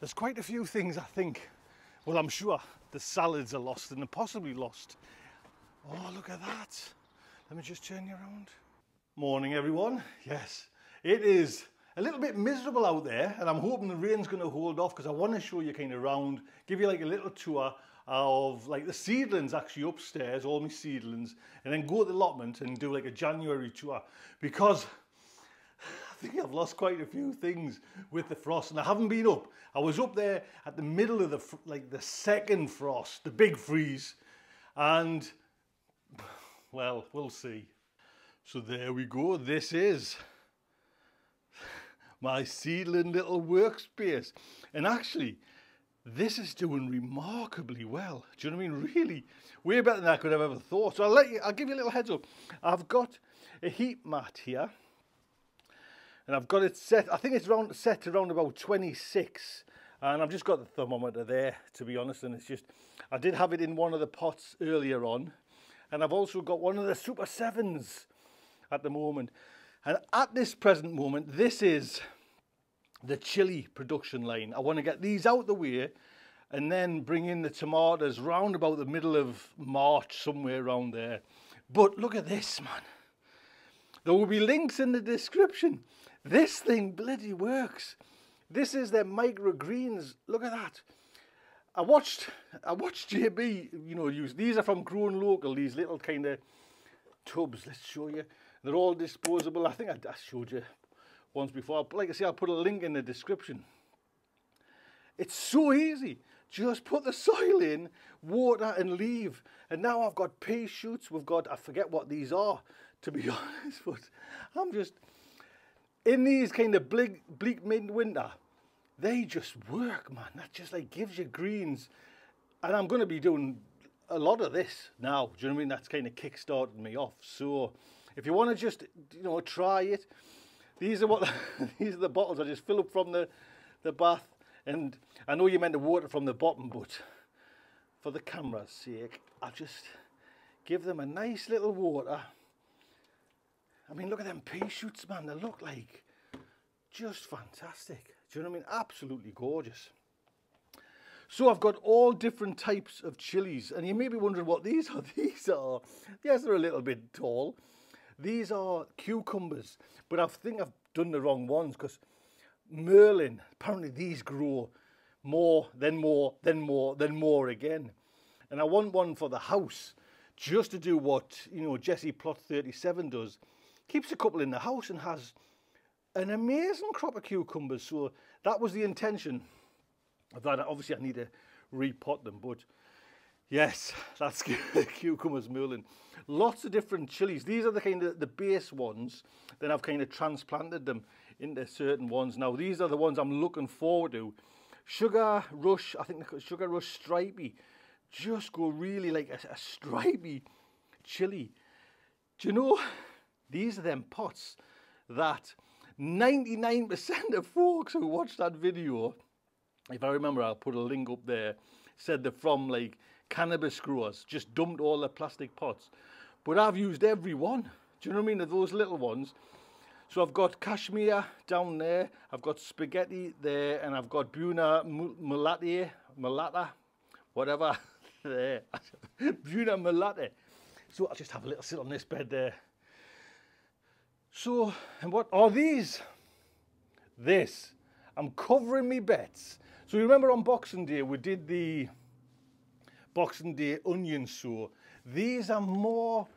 There's quite a few things I think, well, I'm sure the salads are lost and they're possibly lost. Oh, look at that. Let me just turn you around. Morning, everyone. Yes, it is a little bit miserable out there, and I'm hoping the rain's going to hold off because I want to show you kind of around, give you like a little tour of like the seedlings actually upstairs, all my seedlings, and then go to the allotment and do like a January tour, because I think I've lost quite a few things with the frost, and I haven't been up. I was up there at the middle of the second frost, the big freeze, and well, we'll see. So there we go. This is my seedling little workspace, and actually this is doing remarkably well. Do you know what I mean? Really way better than I could have ever thought. So I'll give you a little heads up. I've got a heat mat here, and I've got it set, I think it's set to around about 26, and I've just got the thermometer there, to be honest, and it's just, I did have it in one of the pots earlier on, and I've also got one of the Super 7s at the moment. And at this present moment, this is the chilli production line. I want to get these out the way and then bring in the tomatoes round about the middle of March, somewhere around there. But look at this, man. There will be links in the description. This thing bloody works. This is their microgreens. Look at that. I watched JB, you know, use, these are from Grown Local, these little kind of tubs. Let's show you. They're all disposable. I think I showed you once before. Like I say, I'll put a link in the description. It's so easy. Just put the soil in, water and leave. And now I've got pea shoots. We've got, I forget what these are, to be honest, but I'm just, in these kind of bleak midwinter, they just work, man. That just like gives you greens. And I'm going to be doing a lot of this now. Do you know what I mean? That's kind of kick-started me off. So if you want to just, you know, try it, these are what these are the bottles I just fill up from the bath. And I know you meant to water from the bottom, but for the camera's sake, I'll just give them a nice little water. I mean, look at them pea shoots, man. They look like just fantastic. Do you know what I mean? Absolutely gorgeous. So I've got all different types of chilies, and you may be wondering what these are. These are, yes, they're a little bit tall. These are cucumbers, but I think I've done the wrong ones, because Merlin, apparently these grow more, then more, then more, then more again. And I want one for the house, just to do what, you know, Jesse Plot 37 does. Keeps a couple in the house and has an amazing crop of cucumbers. So that was the intention of that. Obviously I need to repot them, but yes, that's cucumbers, Merlin. Lots of different chilies. These are the kind of the base ones. Then I've kind of transplanted them into certain ones. Now these are the ones I'm looking forward to. Sugar Rush, I think they're called Sugar Rush Stripey. Just go really like a stripey chili. Do you know, these are them pots that 99% of folks who watched that video, if I remember, I'll put a link up there, said they're from like cannabis growers, just dumped all the plastic pots. But I've used every one. Do you know what I mean? Of those little ones. So I've got cashmere down there, I've got spaghetti there, and I've got Buna Mulata, whatever, there. Buna Mulata. So I'll just have a little sit on this bed there. So, and what are these? This. I'm covering me bets. So you remember on Boxing Day, we did the Boxing Day onions. So these are more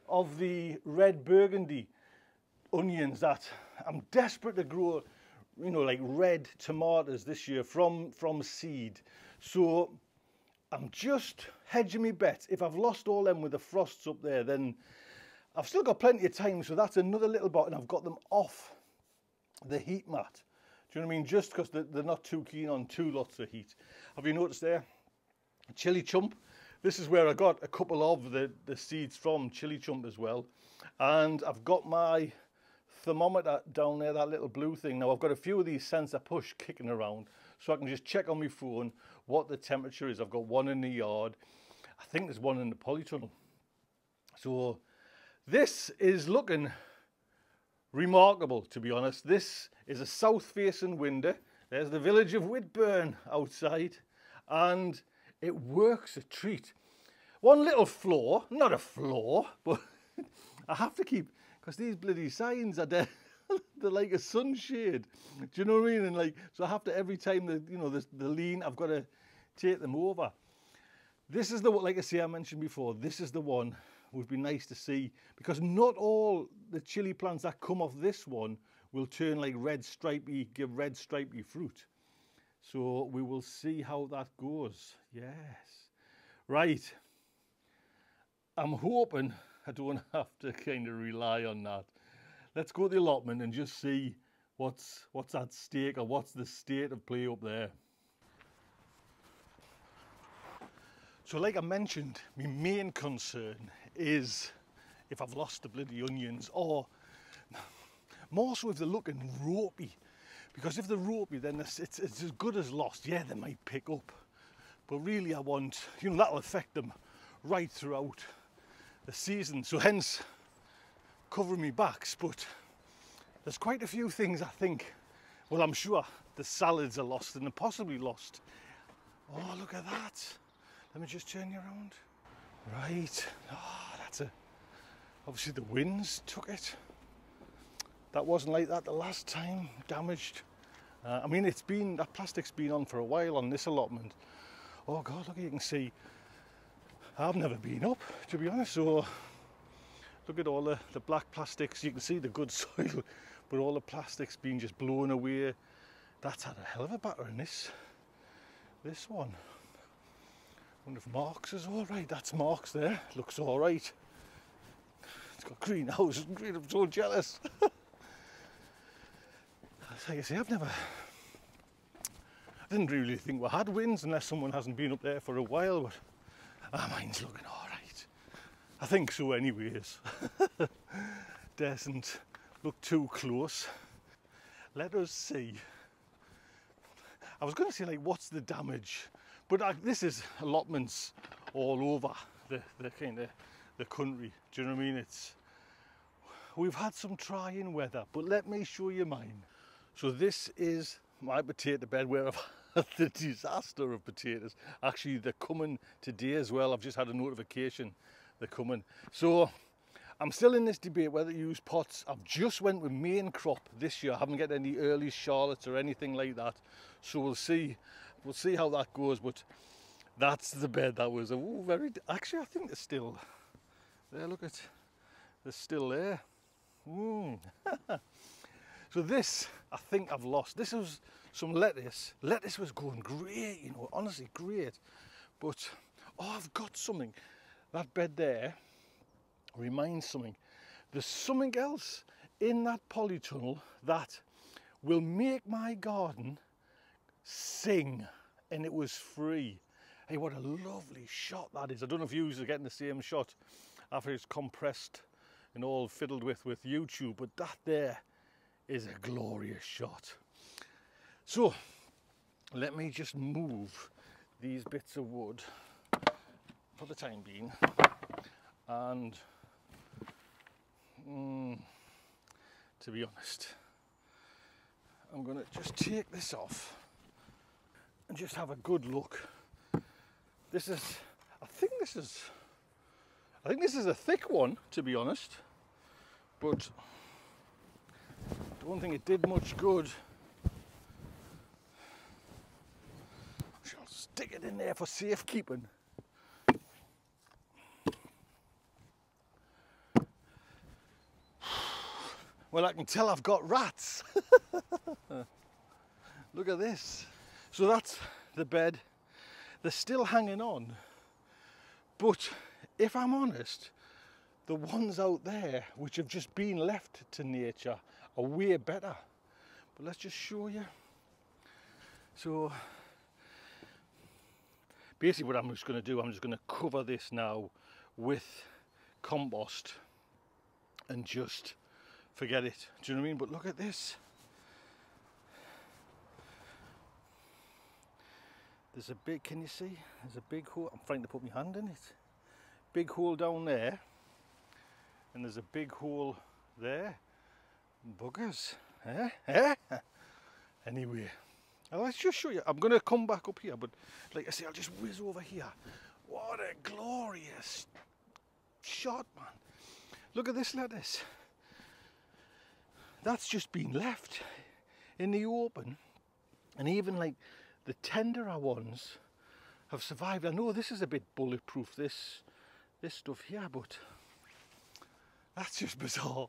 of the red burgundy onions that I'm desperate to grow, you know, like red tomatoes this year from seed. So I'm just hedging me bets. If I've lost all them with the frosts up there, then I've still got plenty of time. So that's another little bot, and I've got them off the heat mat. Do you know what I mean? Just because they're not too keen on two lots of heat. Have you noticed there? Chili chump. This is where I got a couple of the seeds from, chili chump as well. And I've got my thermometer down there, that little blue thing. Now I've got a few of these sensor push kicking around, so I can just check on my phone what the temperature is. I've got one in the yard. I think there's one in the polytunnel. So this is looking remarkable, to be honest. This is a south facing window. There's the village of Whitburn outside, and it works a treat. One little flaw, not a flaw, but I have to keep, because these bloody signs are there. They're like a sunshade. Do you know what I mean? And like, so I have to, every time the lean, I've got to take them over. This is the one, like I say, I mentioned before, this is the one would be nice to see, because not all the chili plants that come off this one will turn like red stripy, give red stripy fruit. So we will see how that goes. Yes. Right. I'm hoping I don't have to kind of rely on that. Let's go to the allotment and just see what's at stake, or what's the state of play up there. So like I mentioned, my main concern is if I've lost the bloody onions, or more so if they're looking ropey. Because if they're ropey, then it's as good as lost. Yeah, they might pick up, but really I want, that'll affect them right throughout the season. So hence covering me backs. But there's quite a few things I think, well, I'm sure the salads are lost, and they're possibly lost. Oh, look at that. Let me just turn you around. Right. Oh, obviously the winds took it. That wasn't like that the last time, damaged. I mean, that plastic's been on for a while on this allotment. Oh God, look, you can see, I've never been up, to be honest. So look at all the black plastics. You can see the good soil, but all the plastic's been just blown away. That's had a hell of a batter in this one. I wonder if Mark's is all right. That's Mark's there. Looks all right. It's got greenhouse. I'm so jealous. Like I say, I didn't really think we had winds unless someone hasn't been up there for a while, but mine's looking all right. I think so anyways. Doesn't look too close. Let us see. I was going to say, like, what's the damage? But this is allotments all over the country. Do you know what I mean? We've had some trying weather, but let me show you mine. So this is my potato bed where I've had the disaster of potatoes. Actually, they're coming today as well. I've just had a notification they're coming. So I'm still in this debate whether to use pots. I've just went with main crop this year. I haven't got any early Charlottes or anything like that. So we'll see how that goes. But that's the bed that was actually, I think they're still there. Look at, they're still there. So this, I think I've lost. This was some lettuce. Lettuce was going great, honestly great. But, I've got something. That bed there reminds something. There's something else in that polytunnel that will make my garden sing, and it was free. Hey, what a lovely shot that is. I don't know if you are getting the same shot after it's compressed and all fiddled with YouTube, but that there is a glorious shot. So let me just move these bits of wood for the time being, and to be honest, I'm going to just take this off and just have a good look. I think this is a thick one, to be honest, but I don't think it did much good. I shall stick it in there for safekeeping. Well, I can tell I've got rats. Look at this. So that's the bed. They're still hanging on, but if I'm honest, the ones out there which have just been left to nature are way better. But let's just show you. So basically what I'm just going to do, I'm just going to cover this now with compost and just forget it. Do you know what I mean? But look at this. There's a big, can you see? There's a big hole. I'm trying to put my hand in it. Big hole down there. And there's a big hole there. Buggers. Eh? Anyway, Now let's just show you. I'm going to come back up here, but like I say, I'll just whiz over here. What a glorious shot, man. Look at this lettuce. That's just been left in the open, and even like the tenderer ones have survived. I know this is a bit bulletproof, this stuff here, but that's just bizarre.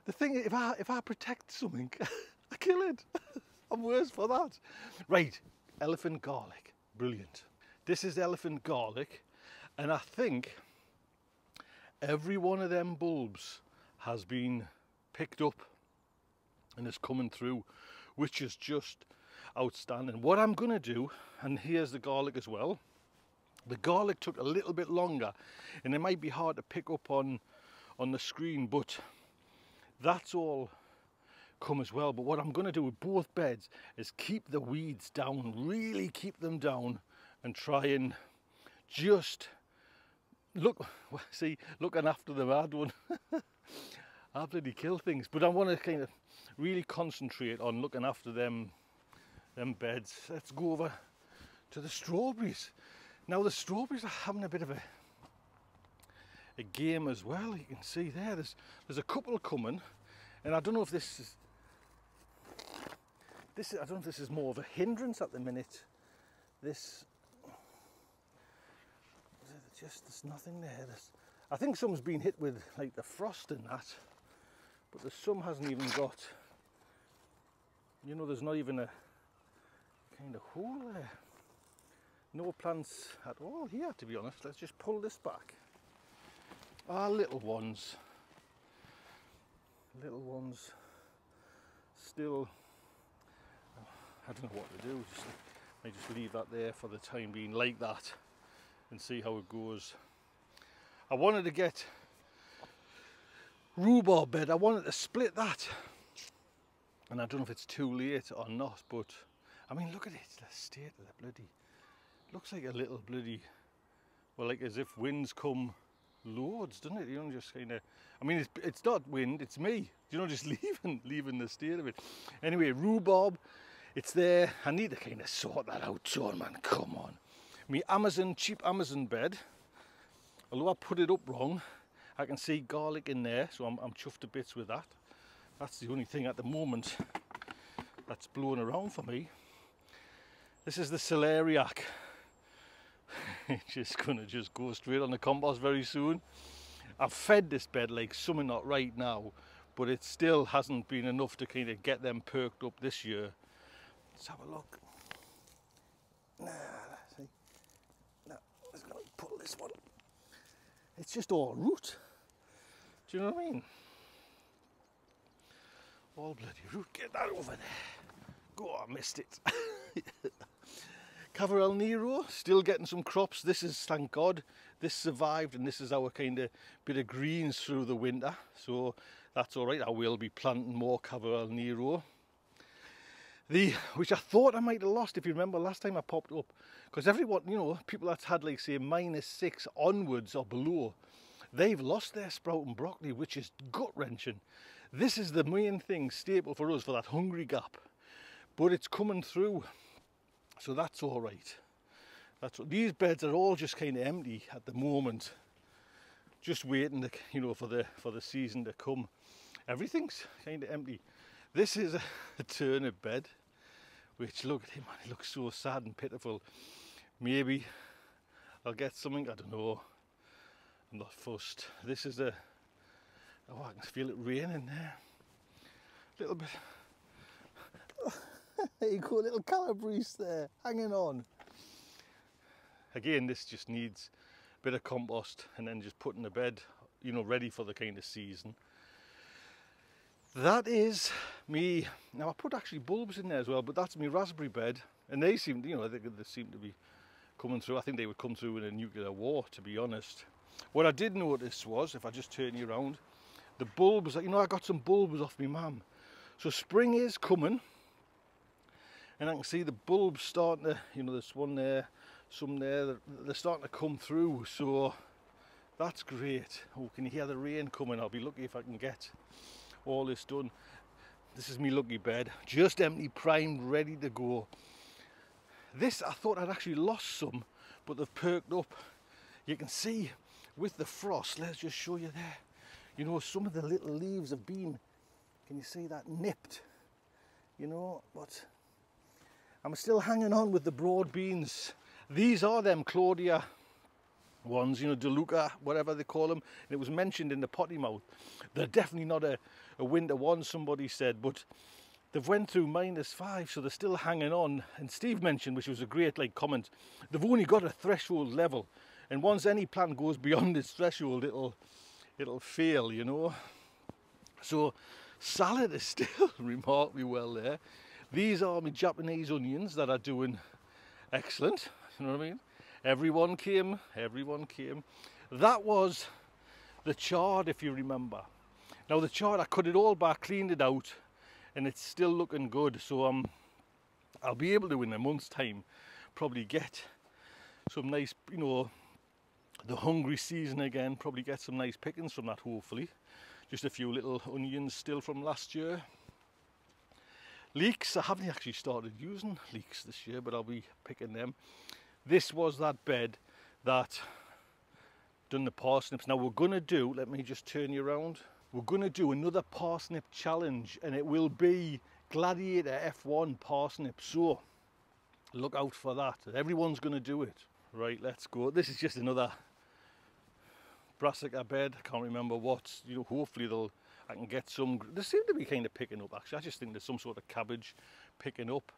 The thing is, if I protect something, I kill it. I'm worse for that. Right, elephant garlic, brilliant. This is elephant garlic, and I think every one of them bulbs has been picked up and is coming through, which is just outstanding. What I'm going to do, and here's the garlic as well. The garlic took a little bit longer, and it might be hard to pick up on the screen, but that's all come as well. But what I'm going to do with both beds is keep the weeds down, really keep them down, and try and just look, see, looking after them. I don't I bloody kill things, but I want to kind of really concentrate on looking after them beds. Let's go over to the strawberries. Now the strawberries are having a bit of a game as well. You can see there's a couple coming, and I don't know if this is I don't know if this is more of a hindrance at the minute. There's nothing there. I think some's been hit with like the frost and that, but the some hasn't even got, you know, there's not even a kind of hole there. No plants at all here, to be honest. Let's just pull this back. Our little ones still, I don't know what to do. I just leave that there for the time being like that and see how it goes. I wanted to get rhubarb bed. I wanted to split that, and I don't know if it's too late or not, but I mean, look at it, the state of the bloody, looks like a little bloody, well, like as if winds come loads, doesn't it? You know, just kind of, I mean, it's not wind, it's me, you know, just leaving the state of it. Anyway, rhubarb, it's there. I need to kind of sort that out, John, man, come on. Me cheap Amazon bed, although I put it up wrong, I can see garlic in there, so I'm chuffed to bits with that. That's the only thing at the moment that's blowing around for me. This is the celeriac. It's just gonna go straight on the compost very soon. I've fed this bed like something not right now, but it still hasn't been enough to kind of get them perked up this year. Let's have a look. See? No, let's go pull this one. It's just all root. Do you know what I mean? All bloody root. Get that over there. Go on, I missed it. Cava Nero, still getting some crops. This is, thank God, this survived, and this is our kind of bit of greens through the winter. So that's all right. I will be planting more Cava Nero. Which I thought I might have lost, if you remember last time I popped up, because everyone, you know, people that's had like say -6 onwards or below, they've lost their sprouting broccoli, which is gut wrenching. This is the main thing, staple for us, for that hungry gap, but it's coming through, so that's all right. These beds are all just kind of empty at the moment, just waiting to, you know, for the season to come. Everything's kind of empty. This is a turnip bed, which, look at him, man, he looks so sad and pitiful. Maybe I'll get something, I don't know. I'm not fussed. This is oh, I can feel it raining there. A little bit. There you go, little calabrese there, hanging on. Again, this just needs a bit of compost and then just putting the bed, you know, ready for the kind of season. That is me. Now I put actually bulbs in there as well, but that's me raspberry bed, and they seem, you know, they seem to be coming through. I think they would come through in a nuclear war, to be honest. What I did notice was, if I just turn you around, the bulbs, you know, I got some bulbs off my mum. So spring is coming, and I can see the bulbs starting to, you know, there's one there, some there, they're starting to come through, so that's great. Oh, can you hear the rain coming? I'll be lucky if I can get all this done. This is me lucky bed, just empty, primed, ready to go. This, I thought I'd actually lost some, but they've perked up. You can see with the frost, let's just show you there. You know, some of the little leaves have been, can you see that, nipped? You know, but I'm still hanging on with the broad beans. These are them Claudia ones, you know, DeLuca, whatever they call them. And it was mentioned in the potty mouth. They're definitely not a winter one, somebody said, but they've went through -5, so they're still hanging on. And Steve mentioned, which was a great comment, they've only got a threshold level, and once any plant goes beyond its threshold, it'll fail, you know. So salad is still remarkably well there. These are my Japanese onions that are doing excellent, you know what I mean? Everyone came. That was the chard, if you remember. Now the chard, I cut it all back, cleaned it out, and it's still looking good. So I'll be able to, in a month's time, probably get some nice, you know, the hungry season again, probably get some nice pickings from that, hopefully. Just a few little onions still from last year. Leeks, I haven't actually started using leeks this year, but I'll be picking them. This was that bed that done the parsnips. Now we're gonna do, let me just turn you around. We're gonna do another parsnip challenge, and it will be Gladiator F1 parsnip. So look out for that. Everyone's gonna do it. Right, let's go. This is just another brassica bed. I can't remember what. You know, hopefully I can get some. They seem to be kind of picking up actually. I just think there's some sort of cabbage picking up.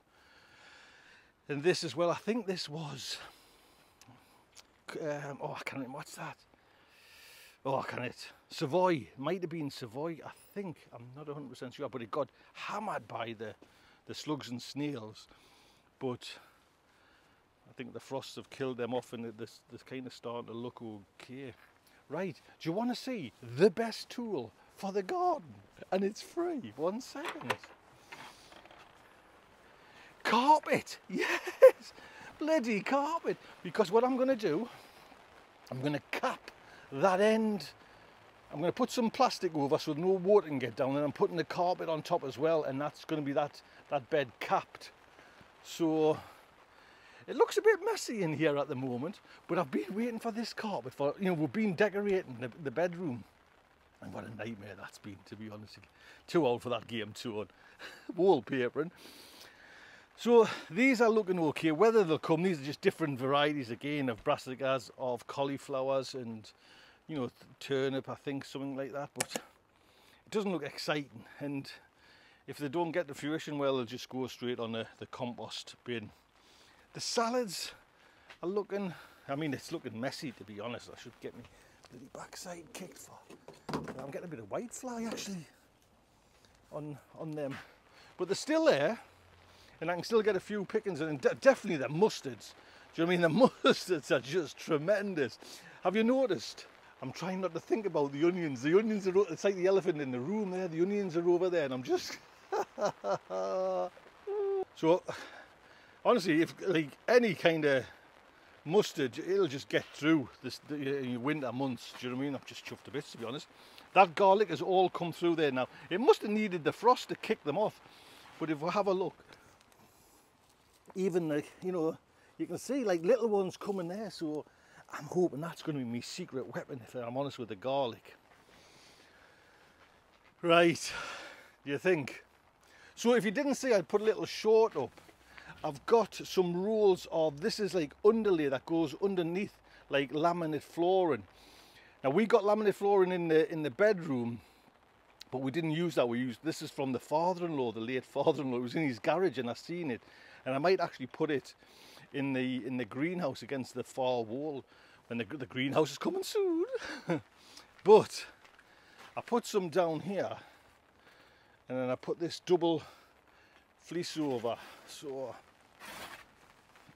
And this as well, I think this was, oh, I can't remember, what's that? Oh, I can't, Savoy, might have been Savoy, I think, I'm not 100% sure, but it got hammered by the slugs and snails. But I think the frosts have killed them off, and this kind of starting to look okay. Right, do you want to see the best tool for the garden? And it's free, 1 second. Carpet, yes, bloody carpet. Because what I'm going to do, I'm going to cap that end. I'm going to put some plastic over so no water can get down, and I'm putting the carpet on top as well, and that's going to be that bed capped. So it looks a bit messy in here at the moment, but I've been waiting for this carpet for, you know, we've been decorating the bedroom, and what a nightmare that's been, to be honest. Too old for that game too, wallpapering. So these are looking okay. Whether they'll come, these are just different varieties again of brassicas, of cauliflowers, and you know, turnip, I think, something like that. But it doesn't look exciting, and if they don't get to fruition, well, they'll just go straight on the compost bin. The salads are looking, I mean, it's looking messy, to be honest. I should get my bloody backside kicked for. I'm getting a bit of white fly actually on them, but they're still there. And I can still get a few pickings, and definitely the mustards. Do you know what I mean? The mustards are just tremendous. Have you noticed? I'm trying not to think about the onions. The onions are, it's like the elephant in the room there. The onions are over there, and I'm just... So, honestly, if like any kind of mustard, it'll just get through the winter months. Do you know what I mean? I'm just chuffed to bits, to be honest. That garlic has all come through there now. It must have needed the frost to kick them off. But if we have a look, even like, you know, you can see like little ones coming there, so I'm hoping that's going to be my secret weapon, if I'm honest, with the garlic. Right, you think? So if you didn't see, I'd put a little short up. I've got some rolls of, this is like underlay that goes underneath, like laminate flooring. Now we got laminate flooring in the bedroom, but we didn't use that. We used, this is from the father-in-law, the late father-in-law. It was in his garage and I seen it. And I might actually put it in the greenhouse against the far wall when the greenhouse is coming soon. But I put some down here, and then I put this double fleece over. So,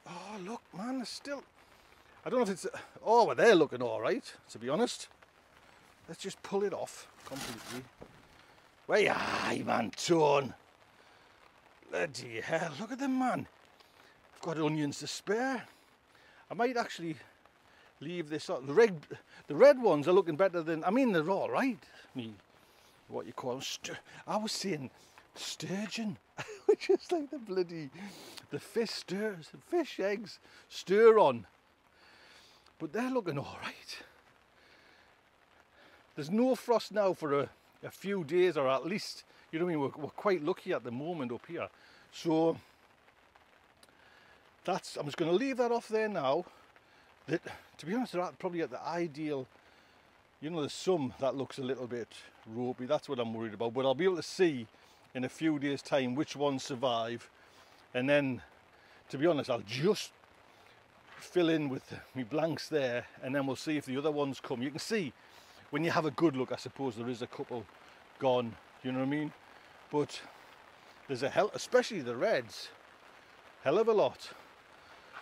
oh look, man, there's still, I don't know if it's, oh, well, they're looking all right, to be honest. Let's just pull it off completely. Where are you, man, Tone? Bloody hell, look at them, man. I've got onions to spare. I might actually leave this up. The red ones are looking better than, I mean, they're all right. What you call them, I was saying sturgeon, which is like the fish eggs stir on. But they're looking all right. There's no frost now for a few days, or at least, you know what I mean, we're quite lucky at the moment up here. So I'm just going to leave that off there now. That, to be honest, they're probably at the ideal, you know, there's some that looks a little bit ropey, that's what I'm worried about, but I'll be able to see in a few days time which ones survive, and then, to be honest, I'll just fill in with my blanks there, and then we'll see if the other ones come. You can see when you have a good look, I suppose there is a couple gone, you know what I mean? But there's especially the reds, hell of a lot.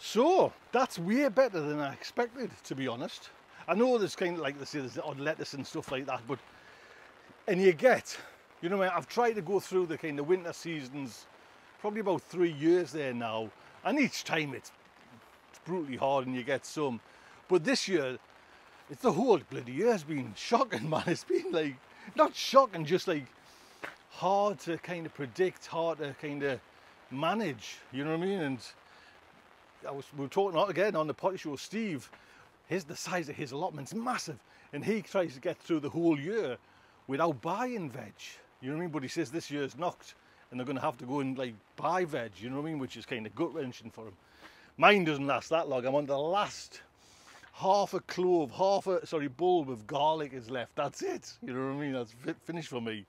So that's way better than I expected, to be honest. I know there's kind of, like they say, there's odd lettuce and stuff like that, but, and you get, you know, I've tried to go through the kind of winter seasons, probably about 3 years there now, and each time it's brutally hard and you get some. But this year, it's the whole bloody year's been shocking, man. It's been like, not shocking, just like hard to kind of predict, hard to kind of manage, you know what I mean? And we were talking again on the potty show, Steve, the size of his allotment's massive, and he tries to get through the whole year without buying veg, you know what I mean? But he says this year's knocked and they're going to have to go and like buy veg, you know what I mean, which is kind of gut-wrenching for him. Mine doesn't last that long. I'm on the last half a clove, bulb of garlic is left. That's it, you know what I mean? That's finished for me.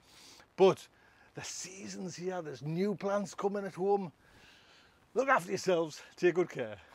But the season's here, there's new plants coming at home. Look after yourselves, take good care.